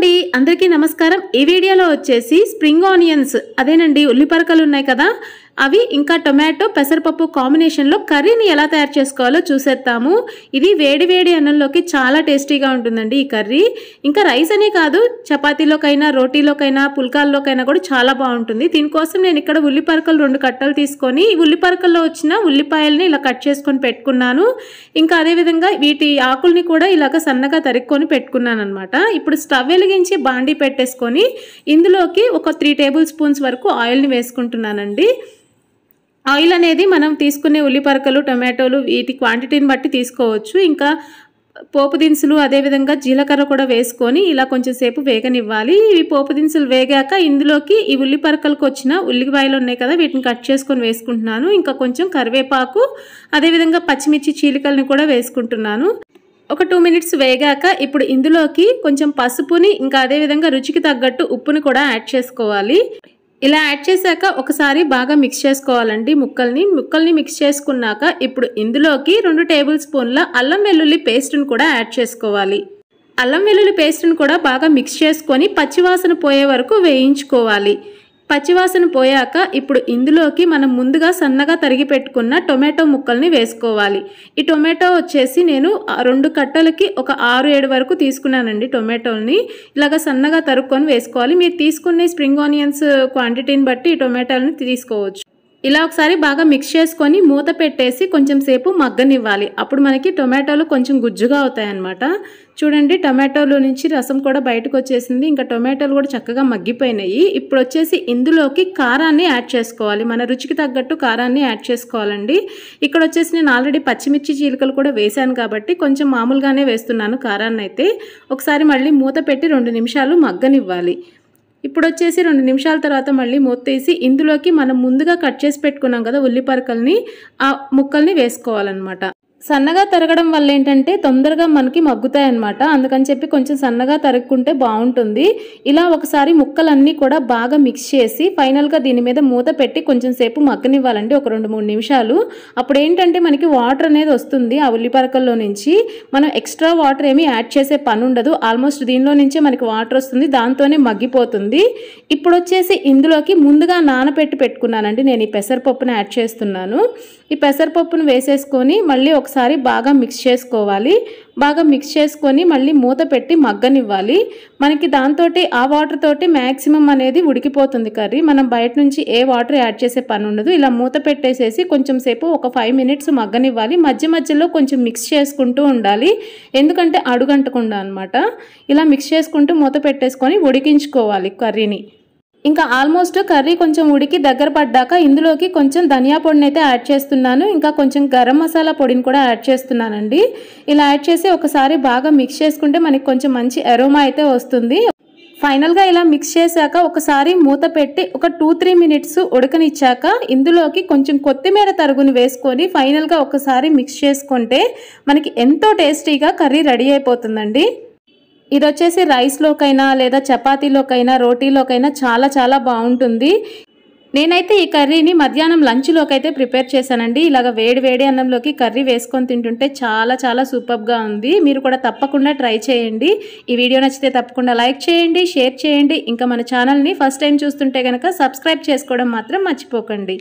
అండి అందరికీ నమస్కారం। ఈ వీడియోలో వచ్చేసి స్ప్రింగ్ ఆనియన్స్ అదేనండి ఉల్లిపరకలు ఉన్నాయి కదా అవి ఇంకా టొమాటో పెసరపప్పు కాంబినేషన్ లో కర్రీని ఎలా తయారు చేసుకోవాలో చూసేద్దాము। ఇది వేడి వేడి అన్నంలోకి చాలా టేస్టీగా ఉంటుందండి ఈ కర్రీ। ఇంకా రైస్ అనే కాదు చపాతీలోకైనా రోటీలోకైనా పుల్కాల్లోకైనా కూడా చాలా బాగుంటుంది। దీనికోసం నేను ఇక్కడ ఉల్లిపరకలు 2 కట్టలు తీసుకొని ఉల్లిపరకల్లో వచ్చిన ఉల్లిపాయల్ని ఇలా కట్ చేసుకొని పెట్టుకున్నాను। ఇంకా అదే విధంగా వీటి ఆకుల్ని కూడా ఇలాగ సన్నగా తరుక్కొని పెట్టుకున్నాను అన్నమాట। ఇప్పుడు స్టవ్ వెలిగించి బాండీ పెట్టేసుకొని ఇందులోకి ఒక 3 టేబుల్ స్పూన్స్ వరకు ఆయిల్ ని వేసుకుంటున్నానండి। ఆయిల్ అనేది మనం తీసుకునే ఉల్లిపరకలు టొమాటోలు వీటి క్వాంటిటీని బట్టి తీసుకోవచ్చు। ఇంకా పోపు దినుసులు అదే విధంగా జీలకర్ర కూడా వేసుకొని ఇలా కొంచెం సేపు వేగనివ్వాలి। ఈ పోపు దినుసులు వేగాక ఇందులోకి ఈ ఉల్లిపరకలకు వచ్చిన ఉల్లిపాయలు ఉన్నాయి కదా వీటిని కట్ చేసుకొని వేసుకుంటున్నాను। ఇంకా కొంచెం కరివేపాకు అదే విధంగా పచ్చిమిర్చి చీలికల్ని కూడా వేసుకుంటున్నాను। ఒక 2 మినిట్స్ వేగాక ఇప్పుడు ఇందులోకి కొంచెం పసుపుని ఇంకా అదే విధంగా రుచికి తగ్గట్టు ఉప్పుని కూడా యాడ్ చేసుకోవాలి। ఇలా యాడ్ చేశాక ఒకసారి బాగా మిక్స్ చేసుకోవాలండి ముక్కల్ని మిక్స్ చేసుకున్నాక ఇప్పుడు ఇందులోకి 2 టేబుల్ స్పూన్ల అల్లం వెల్లుల్లి పేస్ట్ని కూడా యాడ్ చేసుకోవాలి। అల్లం వెల్లుల్లి పేస్ట్ని కూడా బాగా మిక్స్ చేసుకొని పచ్చివాసన పోయే వరకు వేయించుకోవాలి। పచ్చివాసన పోయాక ఇప్పుడు ఇందులోకి మనం ముందుగా సన్నగా తరిగి పెట్టుకున్న టొమాటో ముక్కల్ని వేసుకోవాలి। ఈ టొమాటో వచ్చేసి నేను 2 కట్టలకి ఒక 6-7 వరకు తీసుకున్నానండి టొమాటోల్ని ఇలాగ సన్నగా తరుక్కొని వేసుకోవాలి। మీరు తీసుకునే స్ప్రింగ్ ఆనియన్స్ క్వాంటిటీని బట్టి ఈ టొమాటోల్ని తీసుకోవచ్చు। ఇలా ఒకసారి బాగా మిక్స్ చేసుకొని మూత పెట్టేసి కొంచెం సేపు మగ్గనివ్వాలి। అప్పుడు మనకి టొమాటోలు కొంచెం గుజ్జుగా అవుతాయి అన్నమాట। చూడండి టొమాటోలో నుంచి రసం కూడా బయటకు వచ్చేసింది। ఇంకా టొమాటోలు కూడా చక్కగా మగ్గిపోయినాయి। ఇప్పుడు వచ్చేసి ఇందులోకి కారాన్ని యాడ్ చేసుకోవాలి। మన రుచికి తగ్గట్టు కారాన్ని యాడ్ చేసుకోవాలండి। ఇక్కడ వచ్చేసి నేను ఆల్రెడీ పచ్చిమిర్చి చీలికలు కూడా వేసాను కాబట్టి కొంచెం మామూలుగానే వేస్తున్నాను కారాన్ని అయితే। ఒకసారి మళ్ళీ మూత పెట్టి 2 నిమిషాలు మగ్గనివ్వాలి। ఇప్పుడు వచ్చేసి 2 నిమిషాల తర్వాత మళ్ళీ మూత తీసి ఇందులోకి మనం ముందుగా కట్ చేసి పెట్టుకున్నాం కదా ఉల్లిపరకల్ని ఆ ముక్కల్ని వేసుకోవాలన్నమాట। సన్నగా తరగడం వల్ల ఏంటంటే తొందరగా మనకి మగ్గుతాయి అన్నమాట। అందుకని చెప్పి కొంచెం సన్నగా తరుక్కుంటే బాగుంటుంది। ఇలా ఒకసారి ముక్కలన్నీ కూడా బాగా మిక్స్ చేసి ఫైనల్గా దీని మీద మూత పెట్టి కొంచెం సేపు మగ్గనివ్వాలండి ఒక 2-3 నిమిషాలు। అప్పుడు ఏంటంటే మనకి వాటర్ అనేది వస్తుంది ఆ ఉల్లిపరకల్లో నుంచి మనం ఎక్స్ట్రా వాటర్ ఏమీ యాడ్ చేసే పని ఉండదు। ఆల్మోస్ట్ దీనిలో నుంచే మనకి వాటర్ వస్తుంది దాంతోనే మగ్గిపోతుంది। ఇప్పుడు వచ్చేసి ఇందులోకి ముందుగా నానబెట్టి పెట్టుకున్నానండి నేను ఈ పెసరపప్పును యాడ్ చేస్తున్నాను। ఈ పెసరపప్పును వేసేసుకొని మళ్ళీ ఒకసారి బాగా మిక్స్ చేసుకోవాలి। బాగా మిక్స్ చేసుకొని మళ్ళీ మూత పెట్టి మగ్గనివ్వాలి। మనకి దాంతోటి ఆ వాటర్ తోటి మ్యాక్సిమం అనేది ఉడికిపోతుంది కర్రీ। మనం బయట నుంచి ఏ వాటర్ యాడ్ చేసే పని ఉండదు। ఇలా మూత పెట్టేసేసి కొంచెం సేపు ఒక 5 మినిట్స్ మగ్గనివ్వాలి। మధ్య మధ్యలో కొంచెం మిక్స్ చేసుకుంటూ ఉండాలి ఎందుకంటే అడుగంటకుండా అన్నమాట। ఇలా మిక్స్ చేసుకుంటూ మూత పెట్టేసుకొని ఉడికించుకోవాలి కర్రీని। ఇంకా ఆల్మోస్ట్ కర్రీ కొంచెం ఉడికి దగ్గర పడ్డాక ఇందులోకి కొంచెం ధనియా పొడిని అయితే యాడ్ చేస్తున్నాను। ఇంకా కొంచెం గరం మసాలా పొడిని కూడా యాడ్ చేస్తున్నానండి। ఇలా యాడ్ చేసి ఒకసారి బాగా మిక్స్ చేసుకుంటే మనకి కొంచెం మంచి అరోమా అయితే వస్తుంది। ఫైనల్గా ఇలా మిక్స్ చేశాక ఒకసారి మూత పెట్టి ఒక 2-3 మినిట్స్ ఉడకనిచ్చాక ఇందులోకి కొంచెం కొత్తిమీర తరుగుని వేసుకొని ఫైనల్గా ఒకసారి మిక్స్ చేసుకుంటే మనకి ఎంతో టేస్టీగా కర్రీ రెడీ అయిపోతుందండి। ఇది వచ్చేసి రైస్లోకైనా లేదా చపాతీలోకైనా రోటీలోకైనా చాలా చాలా బాగుంటుంది। నేనైతే ఈ కర్రీని మధ్యాహ్నం లంచ్లోకి అయితే ప్రిపేర్ చేశానండి। ఇలాగ వేడి వేడి అన్నంలోకి కర్రీ వేసుకొని తింటుంటే చాలా చాలా సూపర్గా ఉంది। మీరు కూడా తప్పకుండా ట్రై చేయండి। ఈ వీడియో నచ్చితే తప్పకుండా లైక్ చేయండి, షేర్ చేయండి। ఇంకా మన ఛానల్ని ఫస్ట్ టైం చూస్తుంటే కనుక సబ్స్క్రైబ్ చేసుకోవడం మాత్రం మర్చిపోకండి।